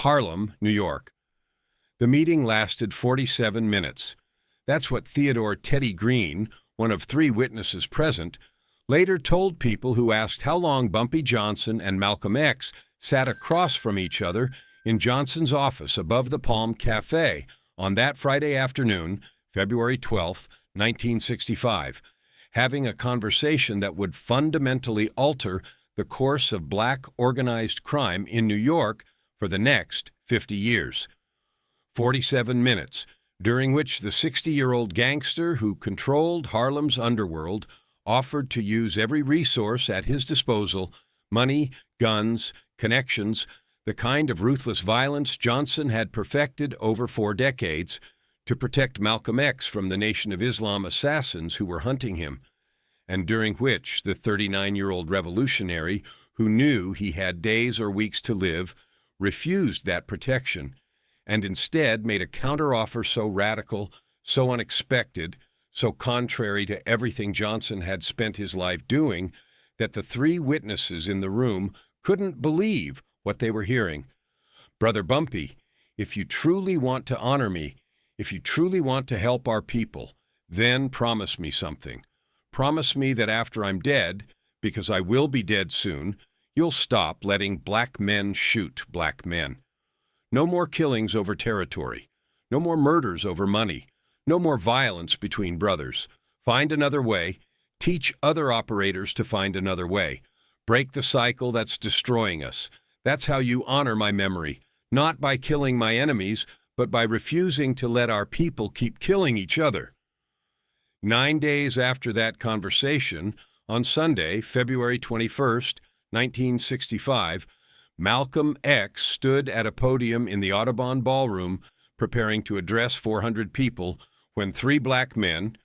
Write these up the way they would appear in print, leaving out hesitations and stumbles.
Harlem, New York. The meeting lasted 47 minutes. That's what Theodore Teddy Green, one of 3 witnesses present, later told people who asked how long Bumpy Johnson and Malcolm X sat across from each other in Johnson's office above the Palm Cafe on that Friday afternoon, February 12, 1965, having a conversation that would fundamentally alter the course of black organized crime in New York for the next 50 years. 47 minutes, during which the 60-year-old gangster who controlled Harlem's underworld offered to use every resource at his disposal, money, guns, connections, the kind of ruthless violence Johnson had perfected over 4 decades, to protect Malcolm X from the Nation of Islam assassins who were hunting him, and during which the 39-year-old revolutionary, who knew he had days or weeks to live, refused that protection, and instead made a counteroffer so radical, so unexpected, so contrary to everything Johnson had spent his life doing, that the 3 witnesses in the room couldn't believe what they were hearing. "Brother Bumpy, if you truly want to honor me, if you truly want to help our people, then promise me something. Promise me that after I'm dead, because I will be dead soon, you'll stop letting black men shoot black men. No more killings over territory. No more murders over money. No more violence between brothers. Find another way. Teach other operators to find another way. Break the cycle that's destroying us. That's how you honor my memory, not by killing my enemies, but by refusing to let our people keep killing each other." 9 days after that conversation, on Sunday, February 21st, 1965, Malcolm X stood at a podium in the Audubon Ballroom preparing to address 400 people when 3 black men,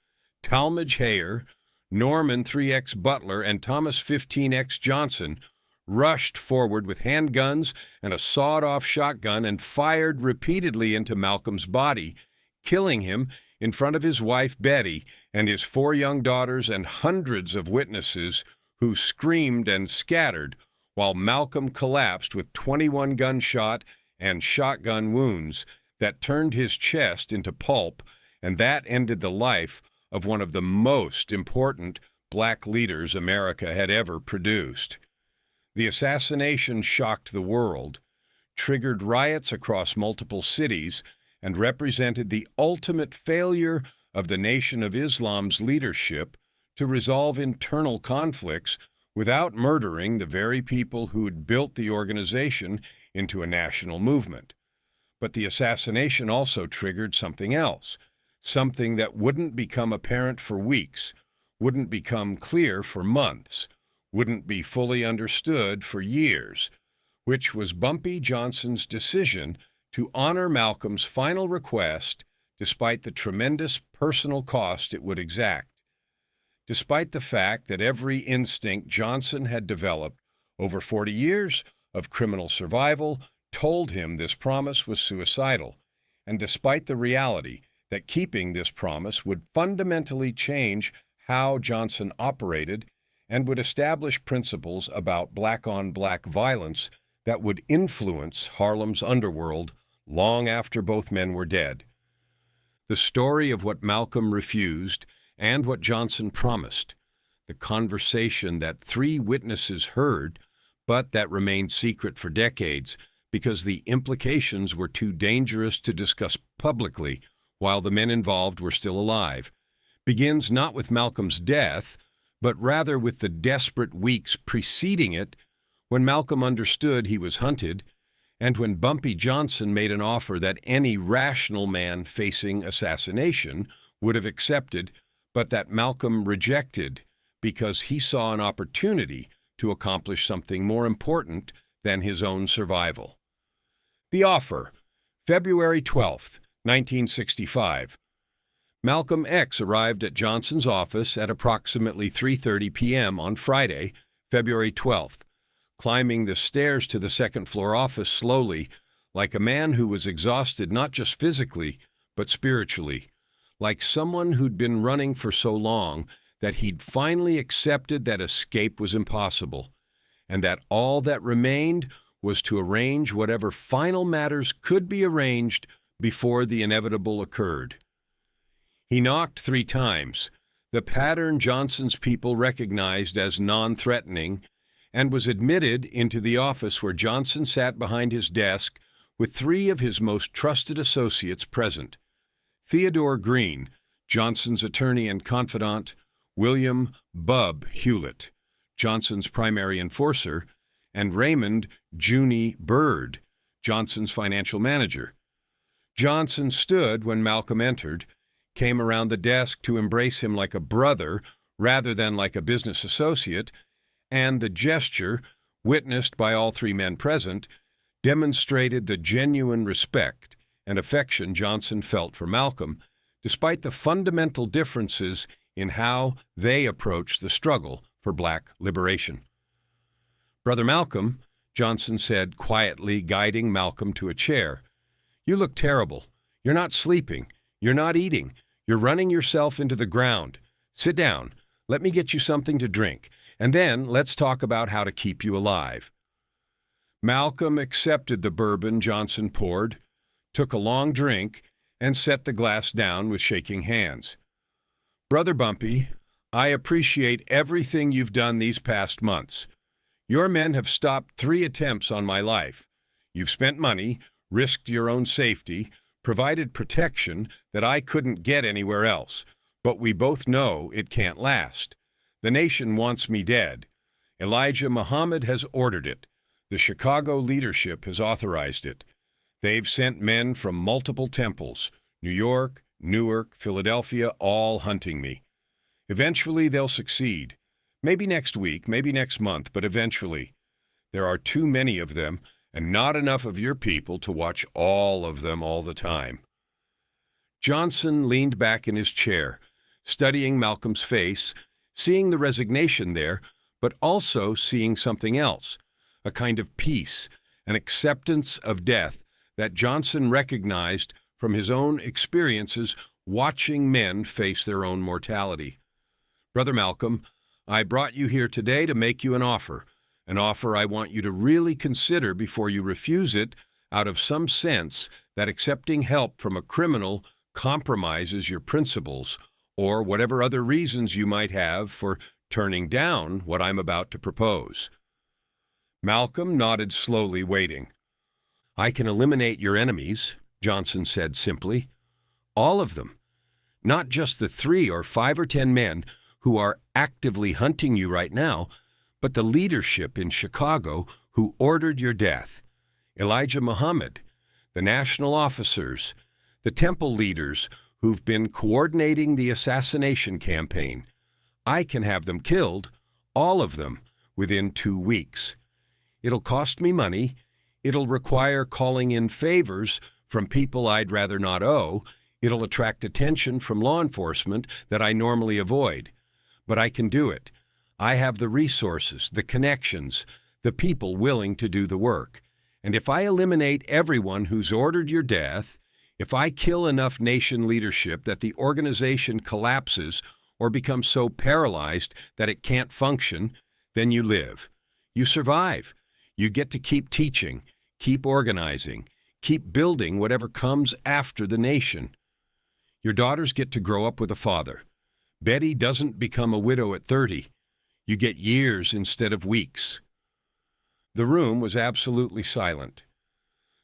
Talmadge Hayer, Norman 3X Butler, and Thomas 15X Johnson, rushed forward with handguns and a sawed-off shotgun and fired repeatedly into Malcolm's body, killing him in front of his wife Betty and his 4 young daughters and hundreds of witnesses who screamed and scattered while Malcolm collapsed with 21 gunshot and shotgun wounds that turned his chest into pulp, and that ended the life of one of the most important black leaders America had ever produced. The assassination shocked the world, triggered riots across multiple cities, and represented the ultimate failure of the Nation of Islam's leadership to resolve internal conflicts without murdering the very people who had built the organization into a national movement. But the assassination also triggered something else, something that wouldn't become apparent for weeks, wouldn't become clear for months, wouldn't be fully understood for years, which was Bumpy Johnson's decision to honor Malcolm's final request despite the tremendous personal cost it would exact. Despite the fact that every instinct Johnson had developed over 40 years of criminal survival told him this promise was suicidal, and despite the reality that keeping this promise would fundamentally change how Johnson operated and would establish principles about black-on-black violence that would influence Harlem's underworld long after both men were dead. The story of what Malcolm refused and what Johnson promised, the conversation that 3 witnesses heard, but that remained secret for decades because the implications were too dangerous to discuss publicly while the men involved were still alive, begins not with Malcolm's death, but rather with the desperate weeks preceding it, when Malcolm understood he was hunted, and when Bumpy Johnson made an offer that any rational man facing assassination would have accepted, but that Malcolm rejected because he saw an opportunity to accomplish something more important than his own survival. The offer, February 12th, 1965. Malcolm X arrived at Johnson's office at approximately 3:30 p.m. on Friday, February 12th, climbing the stairs to the second-floor office slowly, like a man who was exhausted not just physically, but spiritually, like someone who'd been running for so long that he'd finally accepted that escape was impossible, and that all that remained was to arrange whatever final matters could be arranged before the inevitable occurred. He knocked 3 times, the pattern Johnson's people recognized as non-threatening, and was admitted into the office where Johnson sat behind his desk with 3 of his most trusted associates present: Theodore Green, Johnson's attorney and confidant; William "Bub" Hewlett, Johnson's primary enforcer; and Raymond "Junie" Byrd, Johnson's financial manager. Johnson stood when Malcolm entered, came around the desk to embrace him like a brother rather than like a business associate, and the gesture, witnessed by all 3 men present, demonstrated the genuine respect and affection Johnson felt for Malcolm, despite the fundamental differences in how they approached the struggle for black liberation. "Brother Malcolm," Johnson said, quietly guiding Malcolm to a chair, "you look terrible. You're not sleeping. You're not eating. You're running yourself into the ground. Sit down. Let me get you something to drink, and then let's talk about how to keep you alive." Malcolm accepted the bourbon Johnson poured, took a long drink, and set the glass down with shaking hands. "Brother Bumpy, I appreciate everything you've done these past months. Your men have stopped 3 attempts on my life. You've spent money, risked your own safety, provided protection that I couldn't get anywhere else, but we both know it can't last. The nation wants me dead. Elijah Muhammad has ordered it. The Chicago leadership has authorized it. They've sent men from multiple temples, New York, Newark, Philadelphia, all hunting me. Eventually they'll succeed. Maybe next week, maybe next month, but eventually. There are too many of them, and not enough of your people to watch all of them all the time." Johnson leaned back in his chair, studying Malcolm's face, seeing the resignation there, but also seeing something else, a kind of peace, an acceptance of death that Johnson recognized from his own experiences watching men face their own mortality. "Brother Malcolm, I brought you here today to make you an offer I want you to really consider before you refuse it out of some sense that accepting help from a criminal compromises your principles, or whatever other reasons you might have for turning down what I'm about to propose." Malcolm nodded slowly, waiting. "I can eliminate your enemies," Johnson said simply. "All of them. Not just the 3 or 5 or 10 men who are actively hunting you right now, but the leadership in Chicago who ordered your death. Elijah Muhammad, the national officers, the temple leaders who've been coordinating the assassination campaign. I can have them killed, all of them, within 2 weeks. It'll cost me money. It'll require calling in favors from people I'd rather not owe. It'll attract attention from law enforcement that I normally avoid. But I can do it. I have the resources, the connections, the people willing to do the work. And if I eliminate everyone who's ordered your death, if I kill enough nation leadership that the organization collapses or becomes so paralyzed that it can't function, then you live. You survive. You get to keep teaching, keep organizing, keep building whatever comes after the nation. Your daughters get to grow up with a father. Betty doesn't become a widow at 30. You get years instead of weeks." The room was absolutely silent.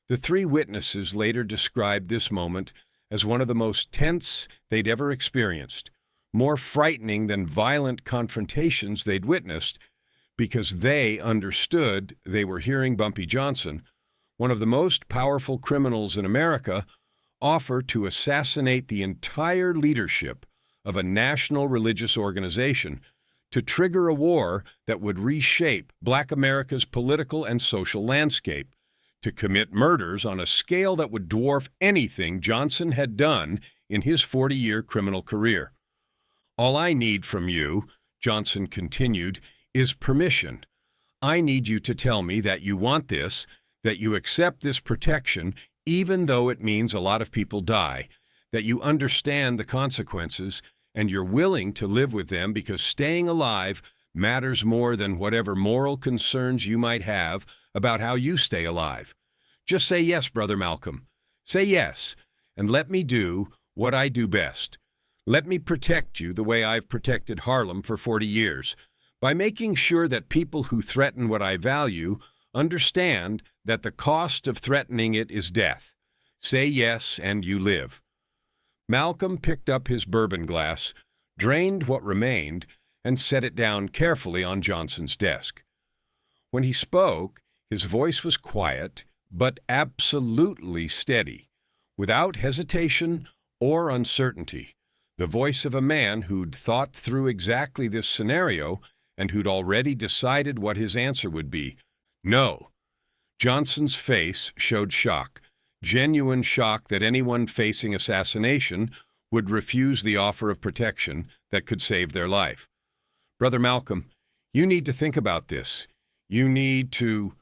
The 3 witnesses later described this moment as one of the most tense they'd ever experienced, more frightening than violent confrontations they'd witnessed, because they understood they were hearing Bumpy Johnson, one of the most powerful criminals in America, offer to assassinate the entire leadership of a national religious organization to trigger a war that would reshape Black America's political and social landscape, to commit murders on a scale that would dwarf anything Johnson had done in his 40-year criminal career. "All I need from you," Johnson continued, "is permission. I need you to tell me that you want this, that you accept this protection, even though it means a lot of people die, that you understand the consequences, and you're willing to live with them because staying alive matters more than whatever moral concerns you might have about how you stay alive. Just say yes, Brother Malcolm. Say yes, and let me do what I do best. Let me protect you the way I've protected Harlem for 40 years, by making sure that people who threaten what I value understand that the cost of threatening it is death. Say yes, and you live. Malcolm picked up his bourbon glass, drained what remained, and set it down carefully on Johnson's desk. When he spoke, his voice was quiet, but absolutely steady, without hesitation or uncertainty, the voice of a man who'd thought through exactly this scenario and who'd already decided what his answer would be. No. Johnson's face showed shock, genuine shock that anyone facing assassination would refuse the offer of protection that could save their life. Brother Malcolm, you need to think about this. You need to...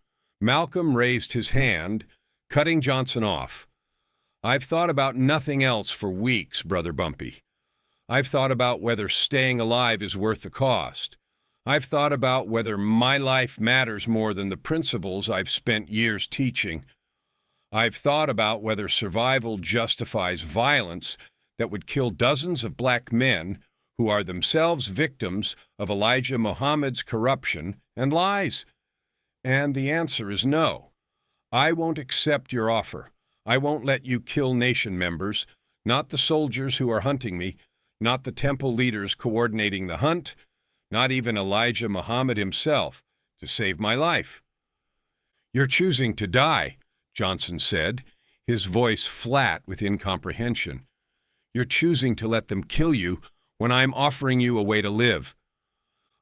Malcolm raised his hand, cutting Johnson off. I've thought about nothing else for weeks, Brother Bumpy. I've thought about whether staying alive is worth the cost. I've thought about whether my life matters more than the principles I've spent years teaching. I've thought about whether survival justifies violence that would kill dozens of black men who are themselves victims of Elijah Muhammad's corruption and lies. And the answer is no. I won't accept your offer. I won't let you kill nation members, not the soldiers who are hunting me, not the temple leaders coordinating the hunt, not even Elijah Muhammad himself, to save my life. You're choosing to die, Johnson said, his voice flat with incomprehension. You're choosing to let them kill you when I'm offering you a way to live.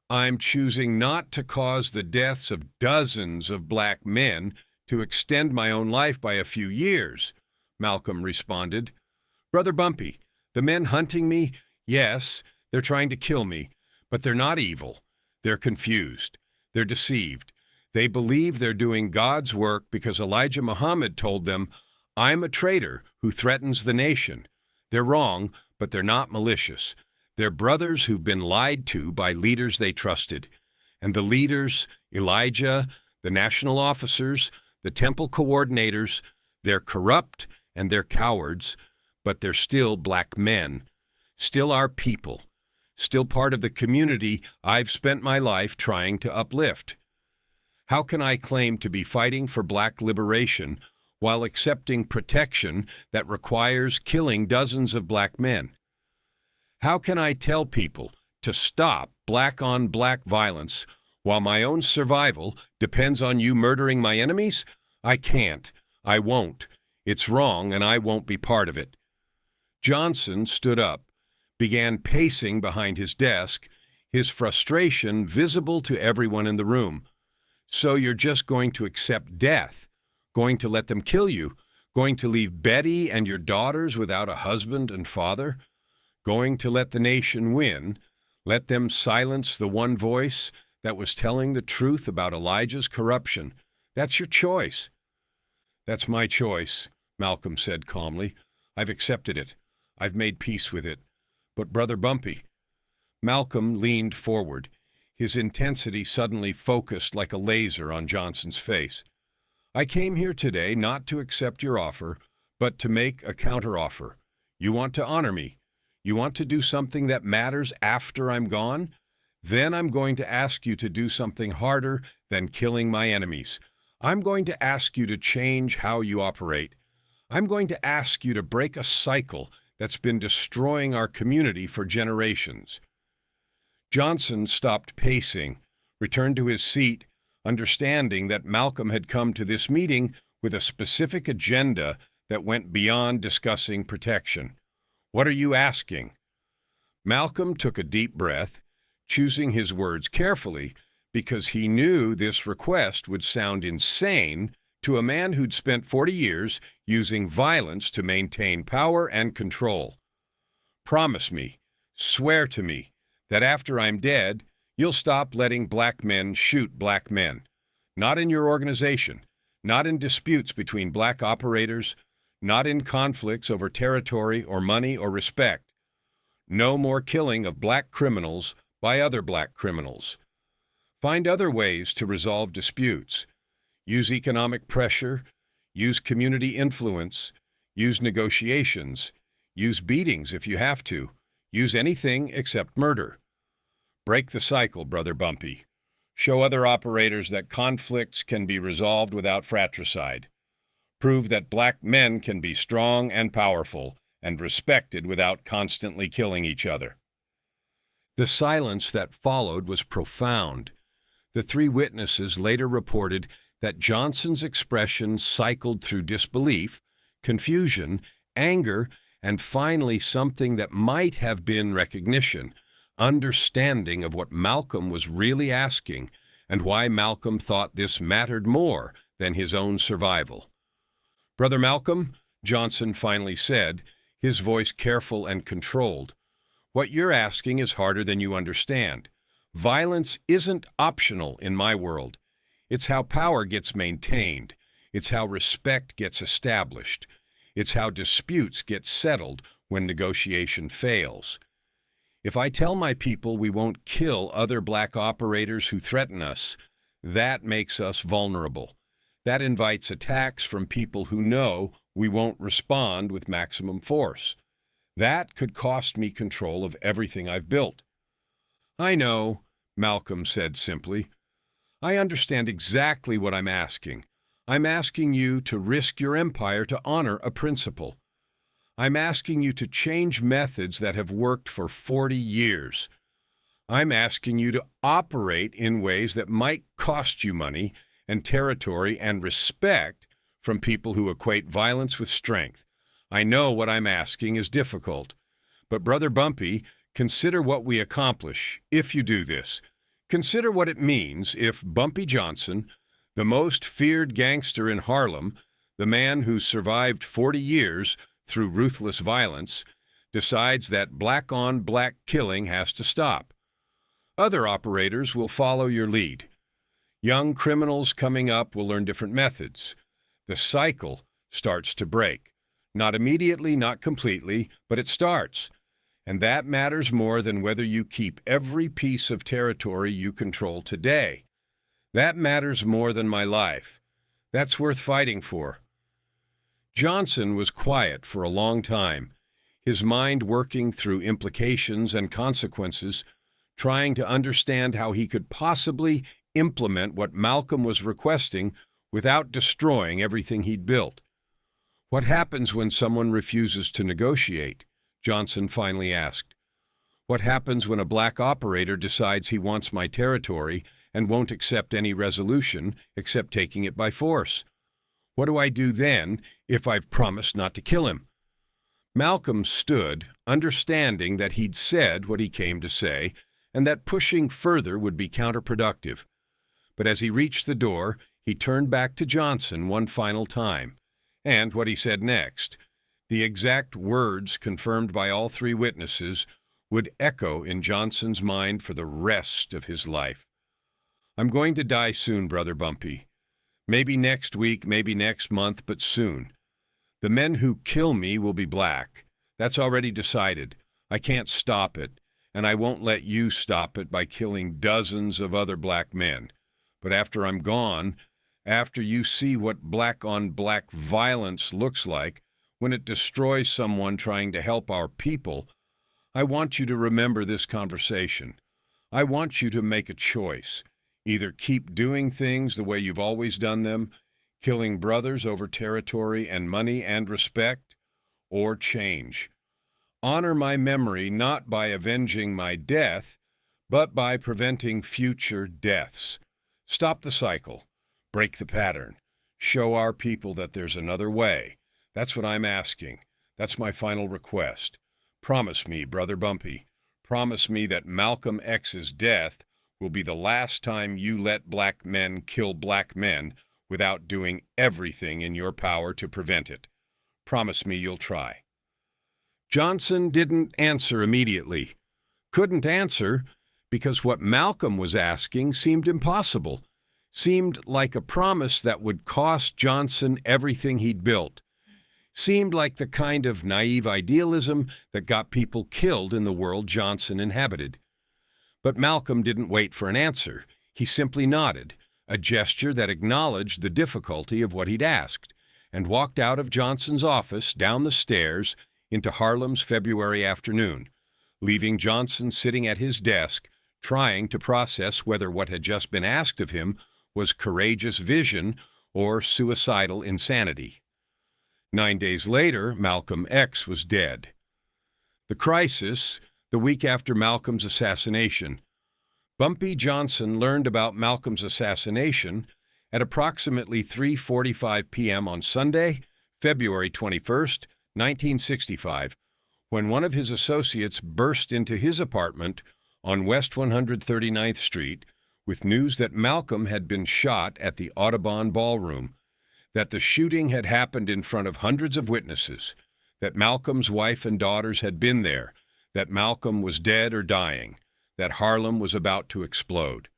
I'm choosing not to cause the deaths of dozens of black men to extend my own life by a few years, Malcolm responded. Brother Bumpy, the men hunting me, yes, they're trying to kill me, but they're not evil. They're confused. They're deceived. They believe they're doing God's work because Elijah Muhammad told them, I'm a traitor who threatens the nation. They're wrong, but they're not malicious. They're brothers who've been lied to by leaders they trusted. And the leaders, Elijah, the national officers, the temple coordinators, they're corrupt and they're cowards, but they're still black men, still our people, still part of the community I've spent my life trying to uplift. How can I claim to be fighting for black liberation while accepting protection that requires killing dozens of black men? How can I tell people to stop black-on-black violence while my own survival depends on you murdering my enemies? I can't. I won't. It's wrong, and I won't be part of it. Johnson stood up, began pacing behind his desk, his frustration visible to everyone in the room. So you're just going to accept death, going to let them kill you, going to leave Betty and your daughters without a husband and father, going to let the nation win, let them silence the one voice that was telling the truth about Elijah's corruption. That's your choice. That's my choice, Malcolm said calmly. I've accepted it. I've made peace with it. But Brother Bumpy... Malcolm leaned forward, his intensity suddenly focused like a laser on Johnson's face. I came here today not to accept your offer, but to make a counteroffer. You want to honor me. You want to do something that matters after I'm gone? Then I'm going to ask you to do something harder than killing my enemies. I'm going to ask you to change how you operate. I'm going to ask you to break a cycle that's been destroying our community for generations. Johnson stopped pacing, returned to his seat, understanding that Malcolm had come to this meeting with a specific agenda that went beyond discussing protection. What are you asking? Malcolm took a deep breath, choosing his words carefully because he knew this request would sound insane to a man who'd spent 40 years using violence to maintain power and control. Promise me, swear to me, that after I'm dead, you'll stop letting black men shoot black men. Not in your organization, not in disputes between black operators, not in conflicts over territory or money or respect. No more killing of black criminals by other black criminals. Find other ways to resolve disputes. Use economic pressure, use community influence, use negotiations, use beatings if you have to, use anything except murder. Break the cycle, Brother Bumpy. Show other operators that conflicts can be resolved without fratricide. Prove that black men can be strong and powerful and respected without constantly killing each other. The silence that followed was profound. The three witnesses later reported that Johnson's expression cycled through disbelief, confusion, anger, and finally something that might have been recognition, understanding of what Malcolm was really asking and why Malcolm thought this mattered more than his own survival. "Brother Malcolm," Johnson finally said, his voice careful and controlled, "what you're asking is harder than you understand. Violence isn't optional in my world. It's how power gets maintained. It's how respect gets established. It's how disputes get settled when negotiation fails. If I tell my people we won't kill other black operators who threaten us, that makes us vulnerable. That invites attacks from people who know we won't respond with maximum force. That could cost me control of everything I've built." "I know," Malcolm said simply. "I understand exactly what I'm asking. I'm asking you to risk your empire to honor a principle. I'm asking you to change methods that have worked for 40 years. I'm asking you to operate in ways that might cost you money and territory and respect from people who equate violence with strength. I know what I'm asking is difficult. But Brother Bumpy, consider what we accomplish if you do this. Consider what it means if Bumpy Johnson, the most feared gangster in Harlem, the man who survived 40 years through ruthless violence, decides that black-on-black killing has to stop. Other operators will follow your lead. Young criminals coming up will learn different methods. The cycle starts to break. Not immediately, not completely, but it starts. And that matters more than whether you keep every piece of territory you control today. That matters more than my life. That's worth fighting for." Johnson was quiet for a long time, his mind working through implications and consequences, trying to understand how he could possibly implement what Malcolm was requesting without destroying everything he'd built. "What happens when someone refuses to negotiate?" Johnson finally asked. "What happens when a black operator decides he wants my territory and won't accept any resolution except taking it by force? What do I do then if I've promised not to kill him?" Malcolm stood, understanding that he'd said what he came to say and that pushing further would be counterproductive. But as he reached the door, he turned back to Johnson one final time. And what he said next, the exact words confirmed by all three witnesses, would echo in Johnson's mind for the rest of his life. "I'm going to die soon, Brother Bumpy. Maybe next week, maybe next month, but soon. The men who kill me will be black. That's already decided. I can't stop it, and I won't let you stop it by killing dozens of other black men. But after I'm gone, after you see what black-on-black violence looks like when it destroys someone trying to help our people, I want you to remember this conversation. I want you to make a choice. Either keep doing things the way you've always done them, killing brothers over territory and money and respect, or change. Honor my memory not by avenging my death, but by preventing future deaths. Stop the cycle. Break the pattern. Show our people that there's another way. That's what I'm asking. That's my final request. Promise me, Brother Bumpy, promise me that Malcolm X's death will be the last time you let black men kill black men without doing everything in your power to prevent it. Promise me you'll try." Johnson didn't answer immediately. Couldn't answer because what Malcolm was asking seemed impossible, seemed like a promise that would cost Johnson everything he'd built, seemed like the kind of naive idealism that got people killed in the world Johnson inhabited. But Malcolm didn't wait for an answer. He simply nodded, a gesture that acknowledged the difficulty of what he'd asked, and walked out of Johnson's office down the stairs into Harlem's February afternoon, leaving Johnson sitting at his desk trying to process whether what had just been asked of him was courageous vision or suicidal insanity. 9 days later, Malcolm X was dead. The crisis, the week after Malcolm's assassination. Bumpy Johnson learned about Malcolm's assassination at approximately 3:45 p.m. on Sunday, February 21st, 1965, when one of his associates burst into his apartment on West 139th Street with news that Malcolm had been shot at the Audubon Ballroom, that the shooting had happened in front of hundreds of witnesses, that Malcolm's wife and daughters had been there, that Malcolm was dead or dying, that Harlem was about to explode.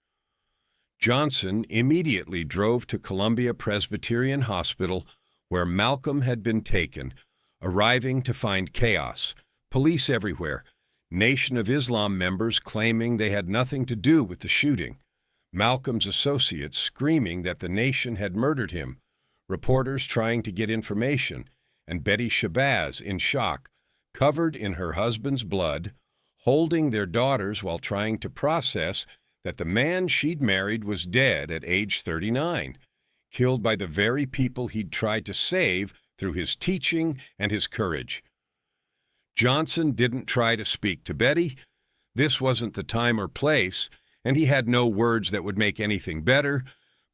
Johnson immediately drove to Columbia Presbyterian Hospital, where Malcolm had been taken, arriving to find chaos, police everywhere, Nation of Islam members claiming they had nothing to do with the shooting, Malcolm's associates screaming that the Nation had murdered him, reporters trying to get information, and Betty Shabazz in shock, covered in her husband's blood, holding their daughters while trying to process that the man she'd married was dead at age 39, killed by the very people he'd tried to save through his teaching and his courage. Johnson didn't try to speak to Betty. This wasn't the time or place, and he had no words that would make anything better,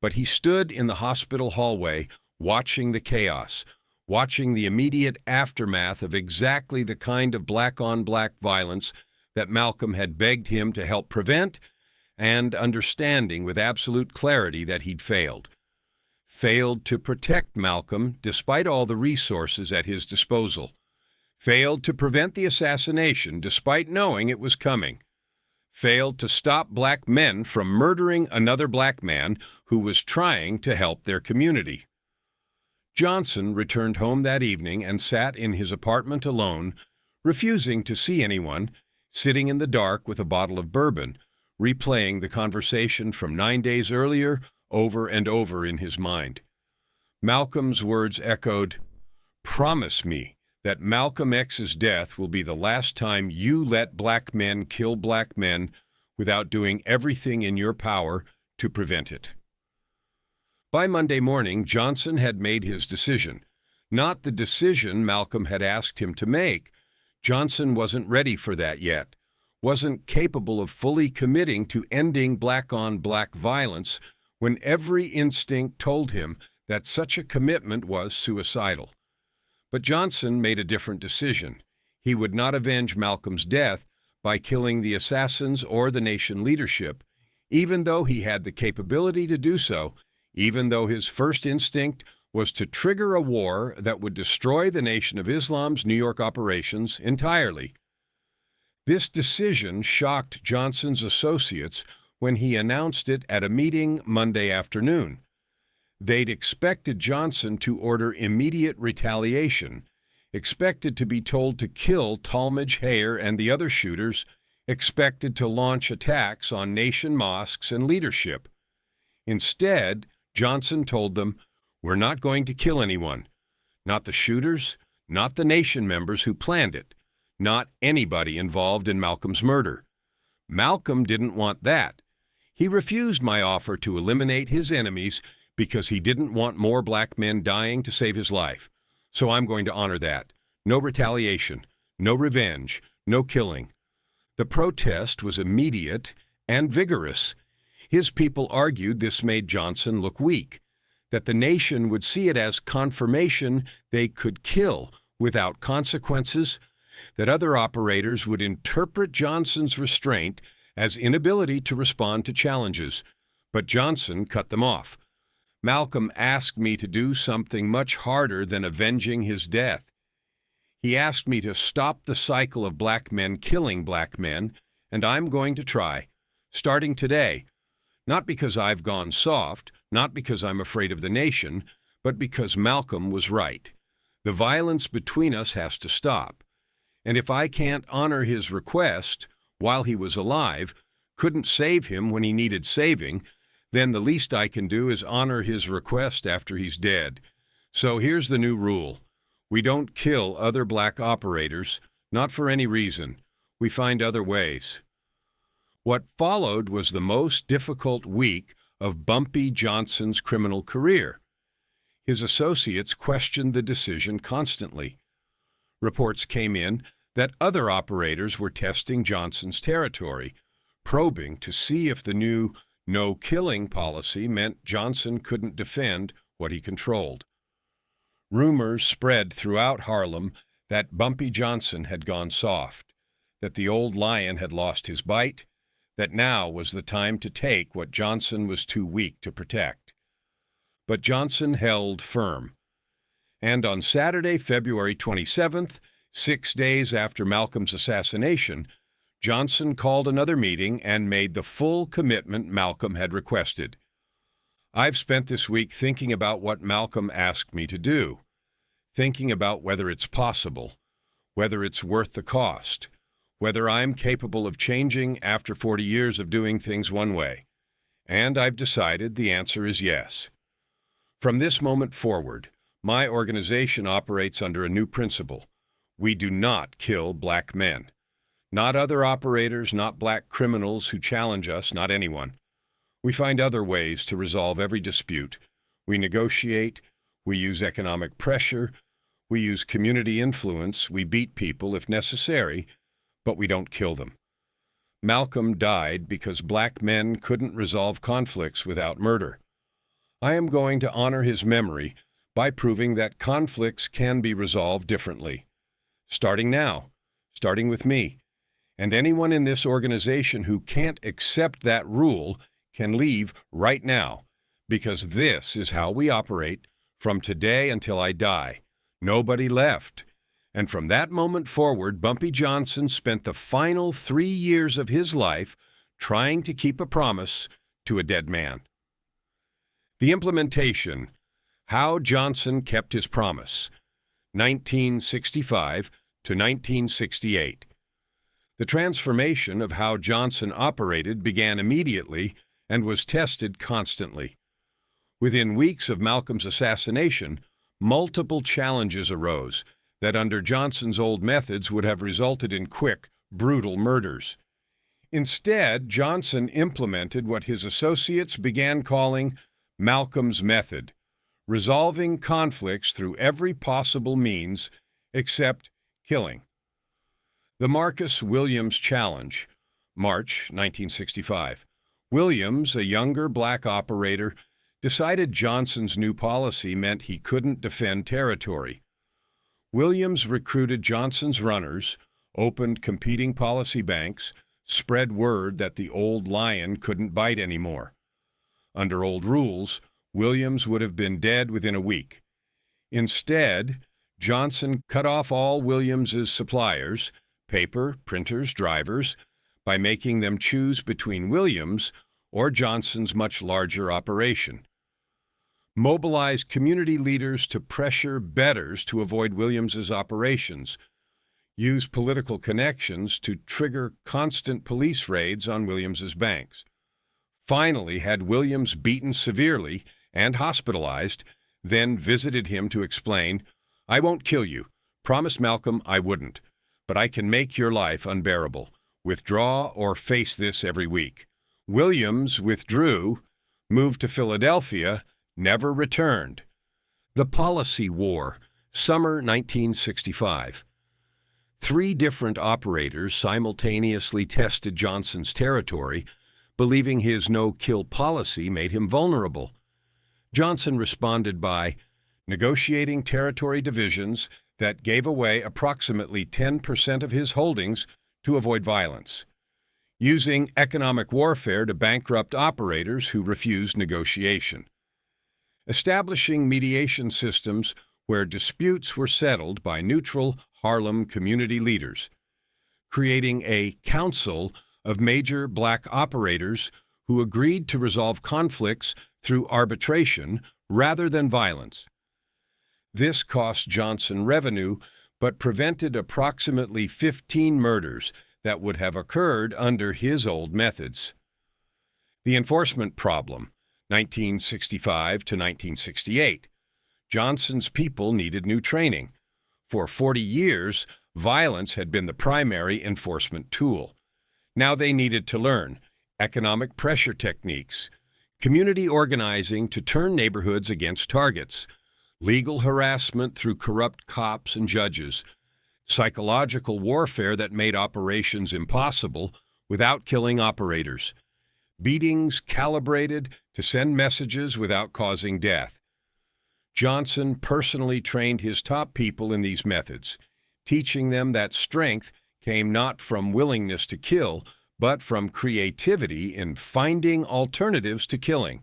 but he stood in the hospital hallway watching the chaos, watching the immediate aftermath of exactly the kind of black-on-black violence that Malcolm had begged him to help prevent, and understanding with absolute clarity that he'd failed. Failed to protect Malcolm despite all the resources at his disposal. Failed to prevent the assassination despite knowing it was coming. Failed to stop black men from murdering another black man who was trying to help their community. Johnson returned home that evening and sat in his apartment alone, refusing to see anyone, sitting in the dark with a bottle of bourbon, replaying the conversation from 9 days earlier over and over in his mind. Malcolm's words echoed, "Promise me that Malcolm X's death will be the last time you let black men kill black men without doing everything in your power to prevent it." By Monday morning, Johnson had made his decision. Not the decision Malcolm had asked him to make. Johnson wasn't ready for that yet, wasn't capable of fully committing to ending black-on-black violence when every instinct told him that such a commitment was suicidal. But Johnson made a different decision. He would not avenge Malcolm's death by killing the assassins or the Nation leadership, even though he had the capability to do so, even though his first instinct was to trigger a war that would destroy the Nation of Islam's New York operations entirely. This decision shocked Johnson's associates when he announced it at a meeting Monday afternoon. They'd expected Johnson to order immediate retaliation, expected to be told to kill Talmadge Hayer and the other shooters, expected to launch attacks on Nation mosques and leadership. Instead, Johnson told them, "We're not going to kill anyone. Not the shooters, not the Nation members who planned it, not anybody involved in Malcolm's murder. Malcolm didn't want that. He refused my offer to eliminate his enemies because he didn't want more black men dying to save his life. So I'm going to honor that. No retaliation, no revenge, no killing." The protest was immediate and vigorous. His people argued this made Johnson look weak, that the Nation would see it as confirmation they could kill without consequences, that other operators would interpret Johnson's restraint as inability to respond to challenges. But Johnson cut them off. "Malcolm asked me to do something much harder than avenging his death. He asked me to stop the cycle of black men killing black men, and I'm going to try, starting today, not because I've gone soft, not because I'm afraid of the Nation, but because Malcolm was right. The violence between us has to stop. And if I can't honor his request while he was alive, couldn't save him when he needed saving, then the least I can do is honor his request after he's dead. So here's the new rule. We don't kill other black operators, not for any reason. We find other ways. What followed was the most difficult week of Bumpy Johnson's criminal career. His associates questioned the decision constantly. Reports came in that other operators were testing Johnson's territory, probing to see if the new no-killing policy meant Johnson couldn't defend what he controlled. Rumors spread throughout Harlem that Bumpy Johnson had gone soft, that the old lion had lost his bite, that now was the time to take what Johnson was too weak to protect. But Johnson held firm. And on Saturday, February 27th, 6 days after Malcolm's assassination, Johnson called another meeting and made the full commitment Malcolm had requested. I've spent this week thinking about what Malcolm asked me to do, thinking about whether it's possible, whether it's worth the cost, whether I'm capable of changing after 40 years of doing things one way. And I've decided the answer is yes. From this moment forward, my organization operates under a new principle. We do not kill black men. Not other operators, not black criminals who challenge us, not anyone. We find other ways to resolve every dispute. We negotiate, we use economic pressure, we use community influence, we beat people if necessary, but we don't kill them. Malcolm died because black men couldn't resolve conflicts without murder. I am going to honor his memory by proving that conflicts can be resolved differently. Starting now, starting with me. And anyone in this organization who can't accept that rule can leave right now, because this is how we operate from today until I die. Nobody left. And from that moment forward, Bumpy Johnson spent the final 3 years of his life trying to keep a promise to a dead man. The implementation, how Johnson kept his promise, 1965 to 1968. The transformation of how Johnson operated began immediately and was tested constantly. Within weeks of Malcolm's assassination, multiple challenges arose that under Johnson's old methods would have resulted in quick, brutal murders. Instead, Johnson implemented what his associates began calling Malcolm's method, resolving conflicts through every possible means except killing. The Marcus Williams Challenge, March 1965. Williams, a younger black operator, decided Johnson's new policy meant he couldn't defend territory. Williams recruited Johnson's runners, opened competing policy banks, spread word that the old lion couldn't bite anymore. Under old rules, Williams would have been dead within a week. Instead, Johnson cut off all Williams's suppliers, paper, printers, drivers, by making them choose between Williams or Johnson's much larger operation. Mobilize community leaders to pressure bettors to avoid Williams's operations. Use political connections to trigger constant police raids on Williams's banks. Finally, had Williams beaten severely and hospitalized, then visited him to explain, "I won't kill you. Promise Malcolm I wouldn't. But I can make your life unbearable. Withdraw or face this every week." Williams withdrew, moved to Philadelphia, never returned. The Policy War, summer 1965. 3 different operators simultaneously tested Johnson's territory, believing his no-kill policy made him vulnerable. Johnson responded by negotiating territory divisions that gave away approximately 10% of his holdings to avoid violence, using economic warfare to bankrupt operators who refused negotiation, establishing mediation systems where disputes were settled by neutral Harlem community leaders, creating a council of major black operators who agreed to resolve conflicts through arbitration rather than violence. This cost Johnson revenue, but prevented approximately 15 murders that would have occurred under his old methods. The enforcement problem, 1965 to 1968. Johnson's people needed new training. For 40 years, violence had been the primary enforcement tool. Now they needed to learn economic pressure techniques, community organizing to turn neighborhoods against targets, legal harassment through corrupt cops and judges, psychological warfare that made operations impossible without killing operators, beatings calibrated to send messages without causing death. Johnson personally trained his top people in these methods, teaching them that strength came not from willingness to kill, but from creativity in finding alternatives to killing.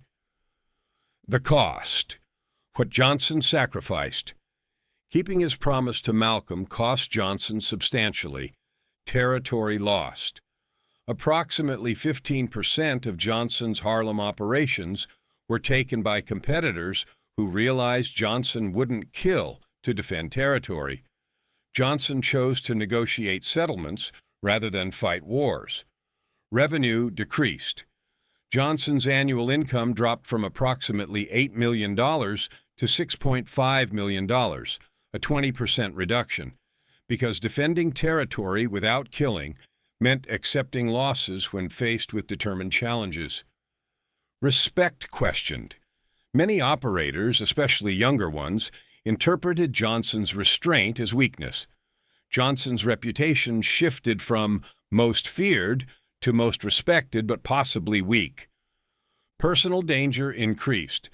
The cost. What Johnson sacrificed. Keeping his promise to Malcolm cost Johnson substantially. Territory lost. Approximately 15% of Johnson's Harlem operations were taken by competitors who realized Johnson wouldn't kill to defend territory. Johnson chose to negotiate settlements rather than fight wars. Revenue decreased. Johnson's annual income dropped from approximately $8 million to $6.5 million, a 20% reduction, because defending territory without killing meant accepting losses when faced with determined challenges. Respect questioned. Many operators, especially younger ones, interpreted Johnson's restraint as weakness. Johnson's reputation shifted from most feared to most respected but possibly weak. Personal danger increased.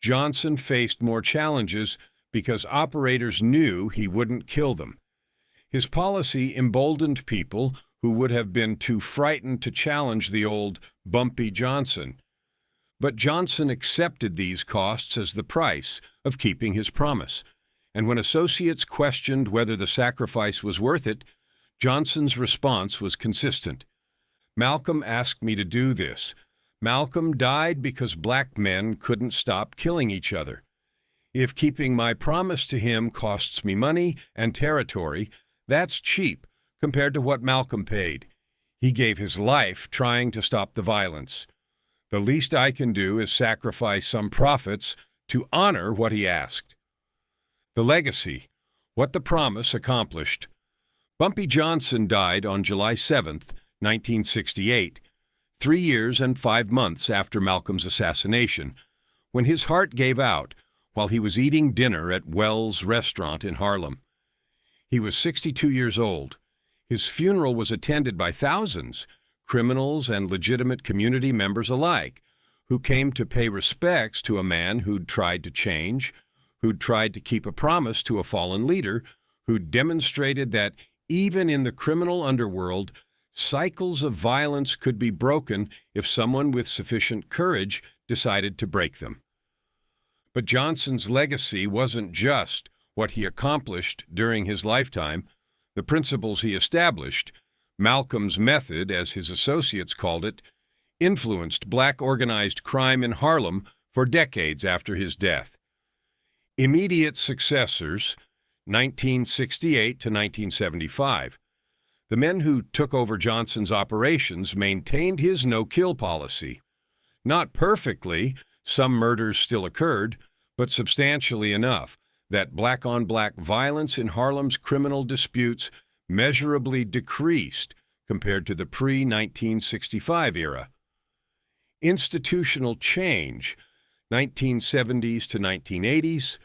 Johnson faced more challenges because operators knew he wouldn't kill them. His policy emboldened people who would have been too frightened to challenge the old Bumpy Johnson. But Johnson accepted these costs as the price of keeping his promise, and when associates questioned whether the sacrifice was worth it, Johnson's response was consistent. Malcolm asked me to do this. Malcolm died because black men couldn't stop killing each other. If keeping my promise to him costs me money and territory, that's cheap compared to what Malcolm paid. He gave his life trying to stop the violence. The least I can do is sacrifice some profits to honor what he asked. The legacy, what the promise accomplished. Bumpy Johnson died on July 7th, 1968, 3 years and 5 months after Malcolm's assassination, when his heart gave out while he was eating dinner at Wells' restaurant in Harlem. He was 62 years old. His funeral was attended by thousands, criminals and legitimate community members alike, who came to pay respects to a man who'd tried to change, who'd tried to keep a promise to a fallen leader, who'd demonstrated that even in the criminal underworld, cycles of violence could be broken if someone with sufficient courage decided to break them. But Johnson's legacy wasn't just what he accomplished during his lifetime. The principles he established, Malcolm's method, as his associates called it, influenced black organized crime in Harlem for decades after his death. Immediate successors, 1968 to 1975. The men who took over Johnson's operations maintained his no-kill policy. Not perfectly, some murders still occurred, but substantially enough that black-on-black violence in Harlem's criminal disputes measurably decreased compared to the pre-1965 era. Institutional change, 1970s to 1980s.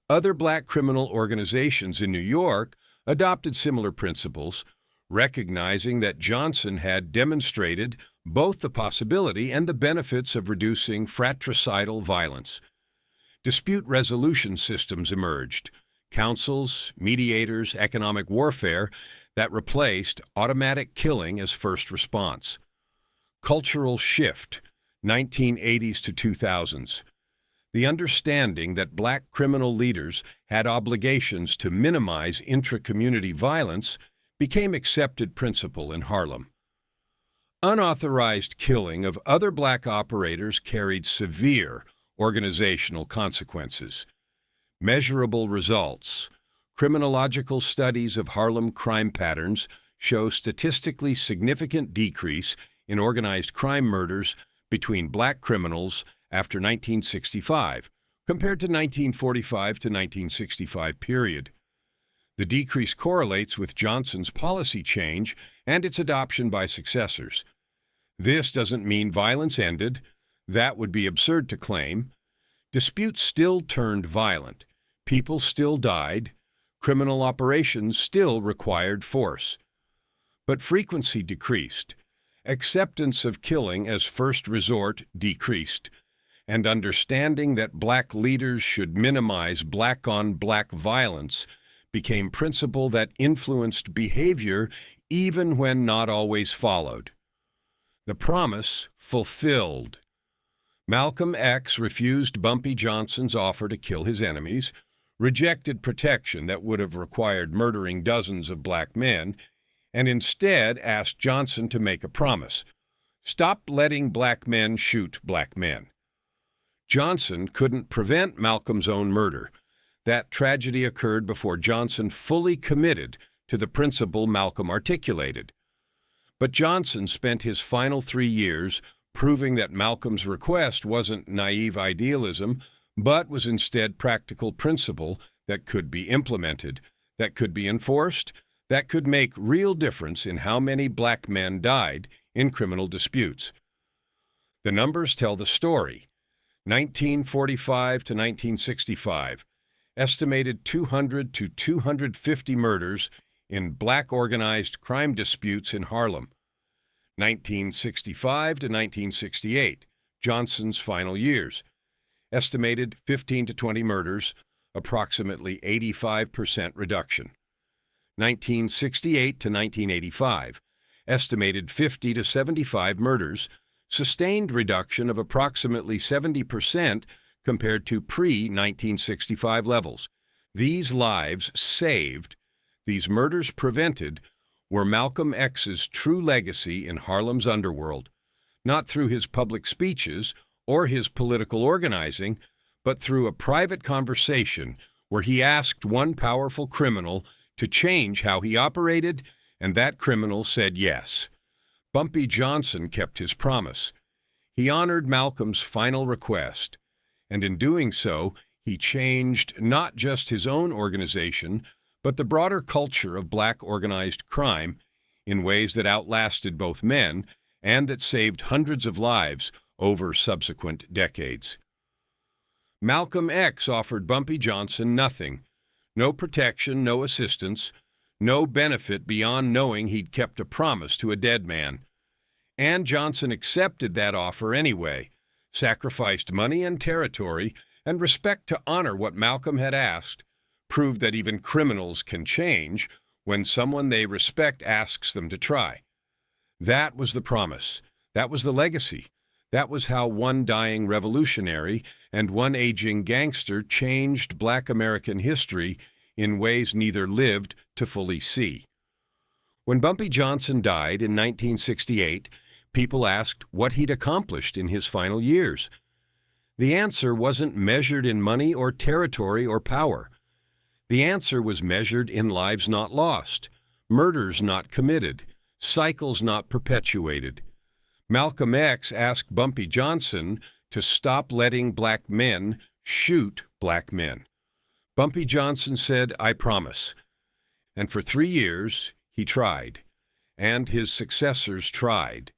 Other black criminal organizations in New York adopted similar principles, recognizing that Johnson had demonstrated both the possibility and the benefits of reducing fratricidal violence. Dispute resolution systems emerged, councils, mediators, economic warfare that replaced automatic killing as first response. Cultural shift, 1980s to 2000s. The understanding that black criminal leaders had obligations to minimize intra-community violence became accepted principle in Harlem. Unauthorized killing of other black operators carried severe organizational consequences. Measurable results. Criminological studies of Harlem crime patterns show statistically significant decrease in organized crime murders between black criminals after 1965, compared to 1945 to 1965 period. The decrease correlates with Johnson's policy change and its adoption by successors. This doesn't mean violence ended. That would be absurd to claim. Disputes still turned violent. People still died. Criminal operations still required force. But frequency decreased. Acceptance of killing as first resort decreased. And understanding that black leaders should minimize black-on-black violence became principle that influenced behavior even when not always followed. The promise fulfilled. Malcolm X refused Bumpy Johnson's offer to kill his enemies, rejected protection that would have required murdering dozens of black men, and instead asked Johnson to make a promise: stop letting black men shoot black men. Johnson couldn't prevent Malcolm's own murder. That tragedy occurred before Johnson fully committed to the principle Malcolm articulated. But Johnson spent his final 3 years proving that Malcolm's request wasn't naive idealism, but was instead practical principle that could be implemented, that could be enforced, that could make real difference in how many black men died in criminal disputes. The numbers tell the story. 1945 to 1965, estimated 200 to 250 murders in black organized crime disputes in Harlem. 1965 to 1968, Johnson's final years, estimated 15 to 20 murders, approximately 85% reduction. 1968 to 1985, estimated 50 to 75 murders, sustained reduction of approximately 70% compared to pre-1965 levels. These lives saved, these murders prevented, were Malcolm X's true legacy in Harlem's underworld, not through his public speeches or his political organizing, but through a private conversation where he asked one powerful criminal to change how he operated, and that criminal said yes. Bumpy Johnson kept his promise. He honored Malcolm's final request, and in doing so, he changed not just his own organization, but the broader culture of black organized crime in ways that outlasted both men and that saved hundreds of lives over subsequent decades. Malcolm X offered Bumpy Johnson nothing: no protection, no assistance, no benefit beyond knowing he'd kept a promise to a dead man. And Johnson accepted that offer anyway, sacrificed money and territory and respect to honor what Malcolm had asked, proved that even criminals can change when someone they respect asks them to try. That was the promise. That was the legacy. That was how one dying revolutionary and one aging gangster changed black American history in ways neither lived to fully see. When Bumpy Johnson died in 1968, people asked what he'd accomplished in his final years. The answer wasn't measured in money or territory or power. The answer was measured in lives not lost, murders not committed, cycles not perpetuated. Malcolm X asked Bumpy Johnson to stop letting black men shoot black men. Bumpy Johnson said, "I promise." And for 3 years, he tried, and his successors tried,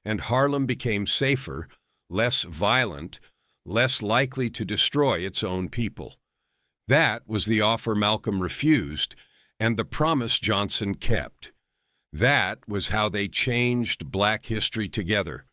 and Harlem became safer, less violent, less likely to destroy its own people. That was the offer Malcolm refused, and the promise Johnson kept. That was how they changed black history together.